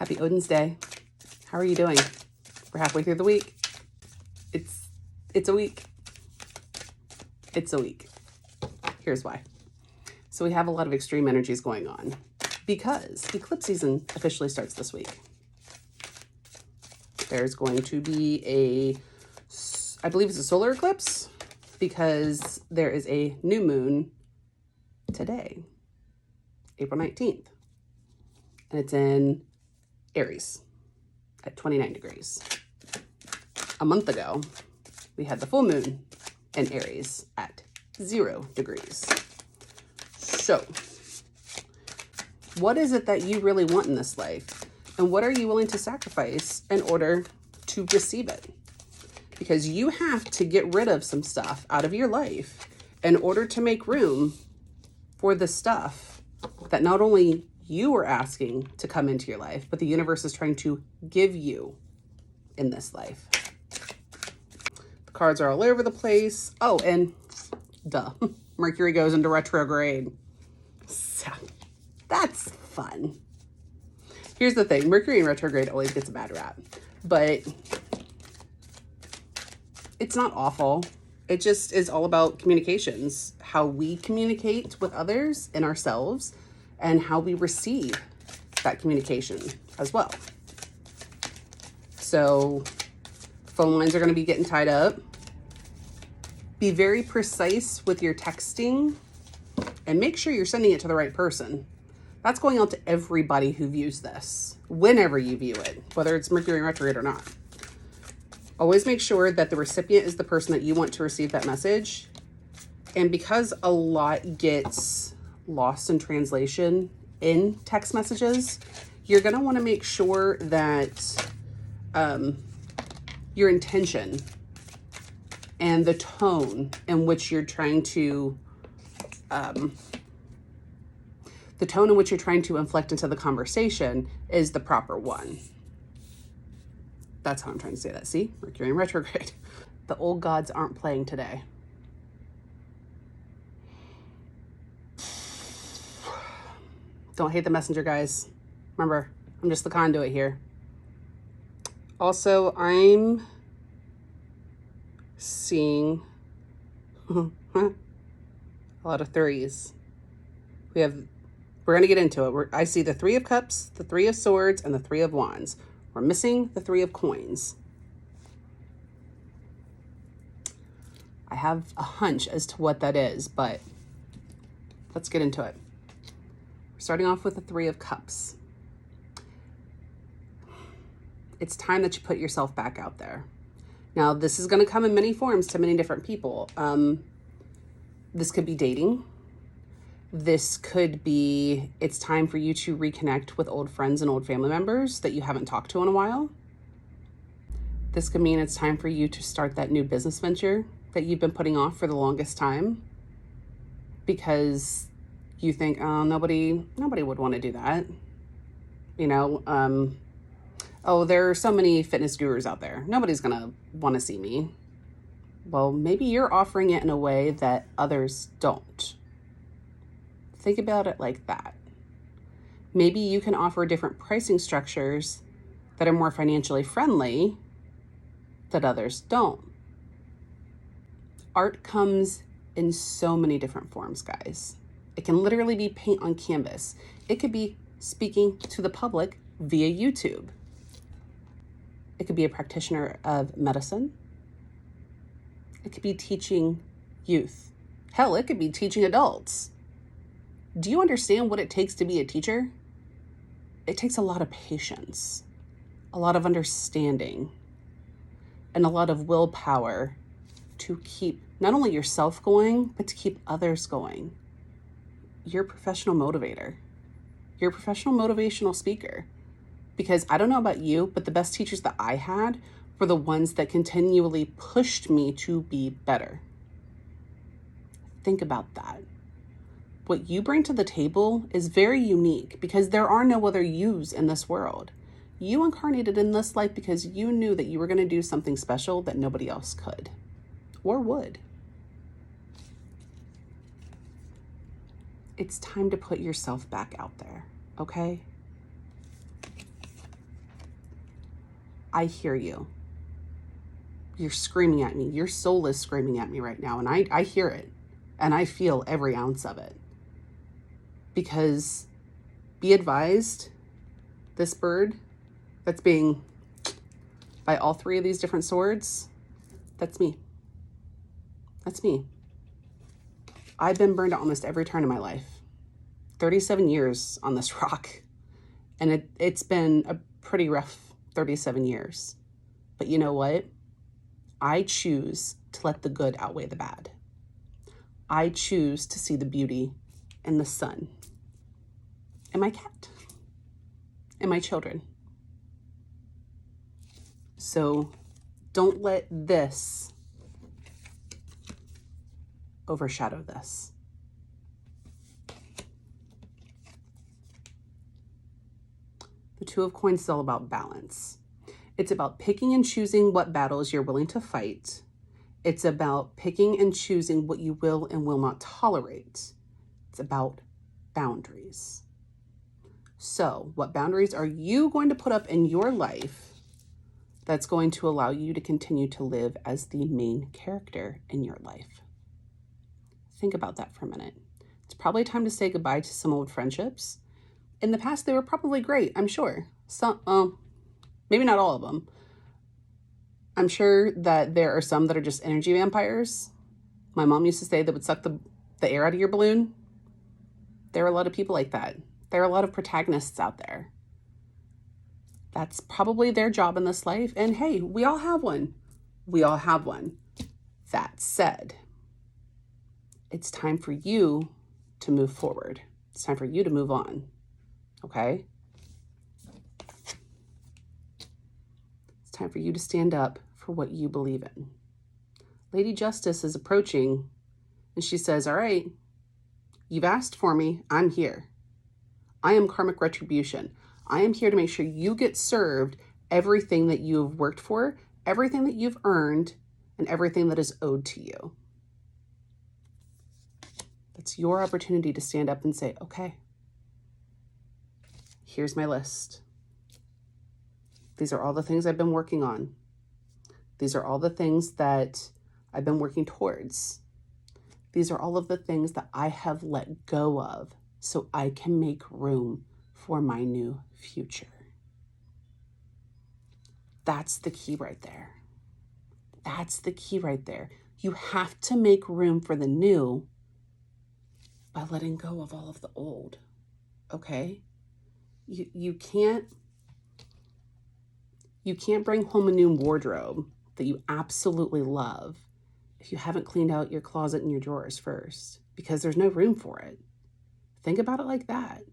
Happy Odin's Day. How are you doing? We're halfway through the week. It's a week. It's a week. Here's why. So we have a lot of extreme energies going on because eclipse season officially starts this week. There's going to be I believe it's a solar eclipse because there is a new moon today, April 19th. And it's in Aries at 29 degrees. A month ago, we had the full moon in Aries at 0 degrees. So, what is it that you really want in this life? And what are you willing to sacrifice in order to receive it? Because you have to get rid of some stuff out of your life in order to make room for the stuff that not only you are asking to come into your life, but the universe is trying to give you in this life. The cards are all over the place. Oh, and duh, Mercury goes into retrograde. So that's fun. Here's the thing, Mercury in retrograde always gets a bad rap, but it's not awful. It just is all about communications, how we communicate with others and ourselves, and how we receive that communication as well. So phone lines are going to be getting tied up. Be very precise with your texting and make sure you're sending it to the right person. That's going out to everybody who views this, whenever you view it, whether it's Mercury in retrograde or not. Always make sure that the recipient is the person that you want to receive that message. And because a lot gets lost in translation in text messages, you're going to want to make sure that your intention and the tone in which you're trying to inflect into the conversation is the proper one. That's how I'm trying to say that. See, Mercury in retrograde. The old gods aren't playing today. Don't hate the messenger, guys. Remember, I'm just the conduit here. Also, I'm seeing a lot of threes. We're going to get into it. I see the 3 of Cups, the 3 of Swords, and the 3 of Wands. We're missing the 3 of Coins. I have a hunch as to what that is, but let's get into it. We're starting off with the 3 of Cups. It's time that you put yourself back out there. Now, this is going to come in many forms to many different people. This could be dating. This could be, it's time for you to reconnect with old friends and old family members that you haven't talked to in a while. This could mean it's time for you to start that new business venture that you've been putting off for the longest time because you think, oh, nobody would want to do that. You know, oh, there are so many fitness gurus out there. Nobody's going to want to see me. Well, maybe you're offering it in a way that others don't. Think about it like that. Maybe you can offer different pricing structures that are more financially friendly that others don't. Art comes in so many different forms, guys. It can literally be paint on canvas. It could be speaking to the public via YouTube. It could be a practitioner of medicine. It could be teaching youth. Hell, it could be teaching adults. Do you understand what it takes to be a teacher? It takes a lot of patience, a lot of understanding, and a lot of willpower to keep not only yourself going, but to keep others going. You're a professional motivator. You're a professional motivational speaker. Because I don't know about you, but the best teachers that I had were the ones that continually pushed me to be better. Think about that. What you bring to the table is very unique because there are no other yous in this world. You incarnated in this life because you knew that you were going to do something special that nobody else could or would. It's time to put yourself back out there, okay? I hear you. You're screaming at me. Your soul is screaming at me right now. And I hear it. And I feel every ounce of it. Because be advised, this bird that's being by all three of these different swords, that's me. That's me. I've been burned at almost every turn of my life. 37 years on this rock. And it's been a pretty rough 37 years. But you know what? I choose to let the good outweigh the bad. I choose to see the beauty in the sun. And my cat. And my children. So don't let this overshadow this. The Two of Coins is all about balance. It's about picking and choosing what battles you're willing to fight. It's about picking and choosing what you will and will not tolerate. It's about boundaries. So, what boundaries are you going to put up in your life that's going to allow you to continue to live as the main character in your life? Think about that for a minute. It's probably time to say goodbye to some old friendships. In the past, they were probably great, I'm sure. Some, maybe not all of them. I'm sure that there are some that are just energy vampires. My mom used to say that would suck the air out of your balloon. There are a lot of people like that. There are a lot of protagonists out there. That's probably their job in this life. And hey, we all have one. We all have one. That said, it's time for you to move forward. It's time for you to move on. Okay? It's time for you to stand up for what you believe in. Lady Justice is approaching and she says, all right, you've asked for me. I'm here. I am karmic retribution. I am here to make sure you get served everything that you have worked for, everything that you've earned, and everything that is owed to you. It's your opportunity to stand up and say, okay, here's my list. These are all the things I've been working on. These are all the things that I've been working towards. These are all of the things that I have let go of so I can make room for my new future. That's the key right there. That's the key right there. You have to make room for the new by letting go of all of the old, okay? You can't bring home a new wardrobe that you absolutely love if you haven't cleaned out your closet and your drawers first, because there's no room for it. Think about it like that.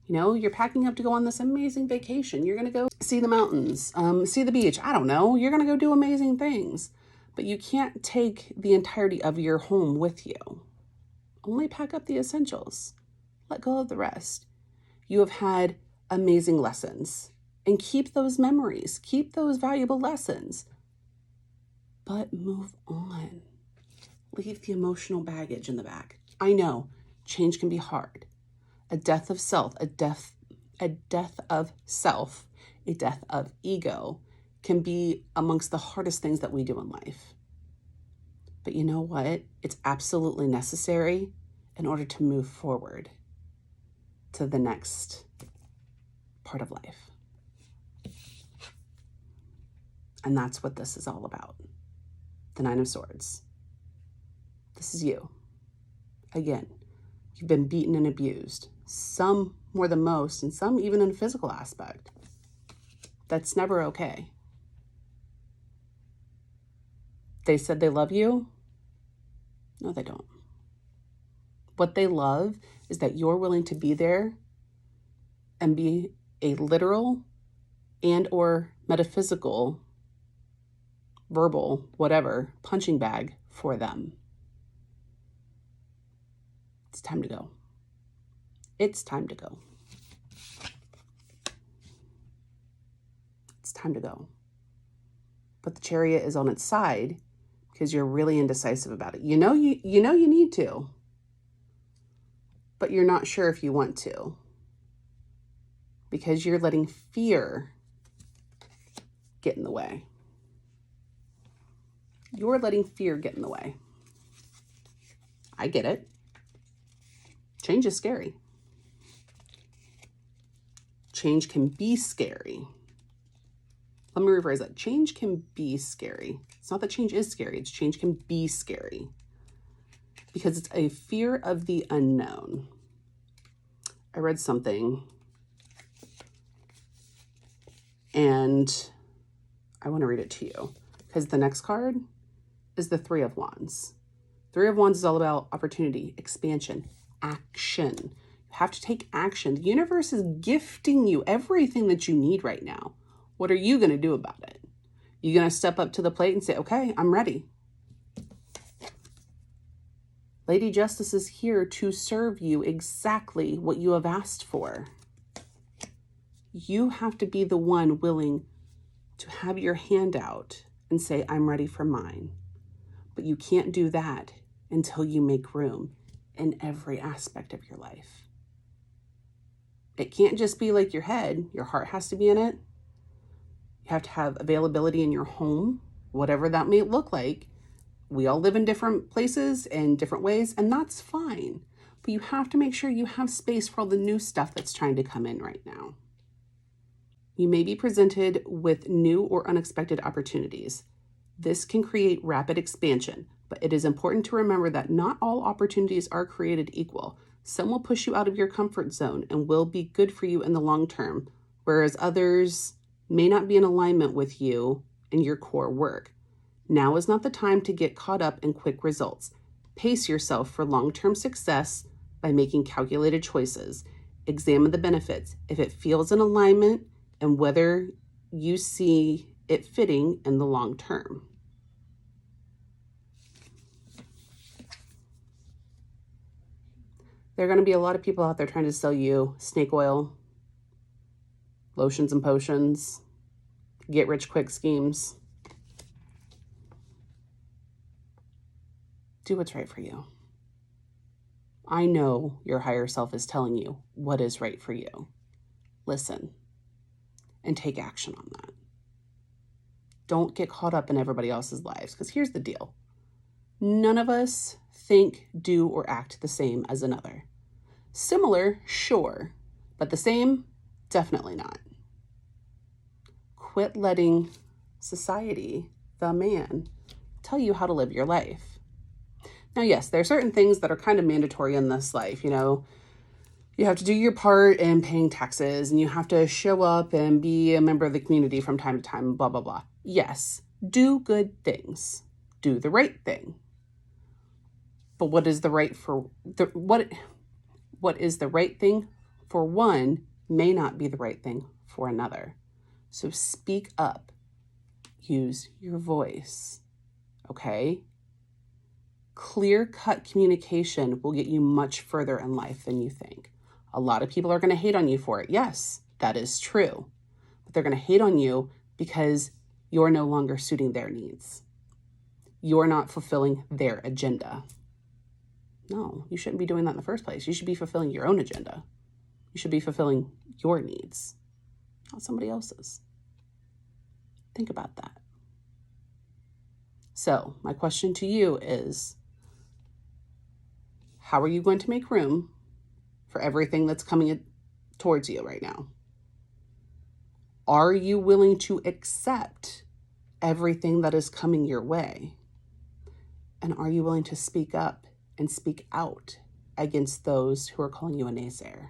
You know, you're packing up to go on this amazing vacation. You're going to go see the mountains, see the beach. I don't know. You're going to go do amazing things. But you can't take the entirety of your home with you. Only pack up the essentials. Let go of the rest. You have had amazing lessons. And keep those memories. Keep those valuable lessons. But move on. Leave the emotional baggage in the back. I know, change can be hard. A death of self, a death of self, a death of ego can be amongst the hardest things that we do in life. But you know what? It's absolutely necessary in order to move forward to the next part of life. And that's what this is all about. The Nine of Swords. This is you. Again, you've been beaten and abused. Some more than most, and some even in a physical aspect. That's never okay. They said they love you. No, they don't. What they love is that you're willing to be there and be a literal and or metaphysical, verbal, whatever, punching bag for them. It's time to go. It's time to go. It's time to go. But the Chariot is on its side because you're really indecisive about it. You know you need to, but you're not sure if you want to because you're letting fear get in the way. You're letting fear get in the way. I get it. Change is scary. Change can be scary. Let me rephrase that. Change can be scary. It's not that change is scary. It's change can be scary because it's a fear of the unknown. I read something and I want to read it to you because the next card is the Three of Wands. Three of Wands is all about opportunity, expansion, action. You have to take action. The universe is gifting you everything that you need right now. What are you going to do about it? You going to step up to the plate and say, okay, I'm ready. Lady Justice is here to serve you exactly what you have asked for. You have to be the one willing to have your hand out and say, I'm ready for mine. But you can't do that until you make room in every aspect of your life. It can't just be like your head. Your heart has to be in it. You have to have availability in your home, whatever that may look like. We all live in different places and different ways, and that's fine. But you have to make sure you have space for all the new stuff that's trying to come in right now. You may be presented with new or unexpected opportunities. This can create rapid expansion, but it is important to remember that not all opportunities are created equal. Some will push you out of your comfort zone and will be good for you in the long term, whereas others may not be in alignment with you and your core work. Now is not the time to get caught up in quick results. Pace yourself for long-term success by making calculated choices. Examine the benefits, if it feels in alignment, and whether you see it fitting in the long term. There are going to be a lot of people out there trying to sell you snake oil, lotions and potions, get rich quick schemes. Do what's right for you. I know your higher self is telling you what is right for you. Listen and take action on that. Don't get caught up in everybody else's lives, because here's the deal. None of us think, do, or act the same as another. Similar, sure, but the same, definitely not. Quit letting society, the man, tell you how to live your life. Now, yes, there are certain things that are kind of mandatory in this life. You know, you have to do your part in paying taxes, and you have to show up and be a member of the community from time to time, blah, blah, blah. Yes, do good things. Do the right thing. But what is the right for what is the right thing for one may not be the right thing for another. So speak up. Use your voice. Okay? Clear-cut communication will get you much further in life than you think. A lot of people are going to hate on you for it. Yes, that is true. But they're going to hate on you because you're no longer suiting their needs. You're not fulfilling their agenda. No, you shouldn't be doing that in the first place. You should be fulfilling your own agenda. You should be fulfilling your needs, not somebody else's. Think about that. So, my question to you is, how are you going to make room for everything that's coming towards you right now? Are you willing to accept everything that is coming your way? And are you willing to speak up and speak out against those who are calling you a naysayer?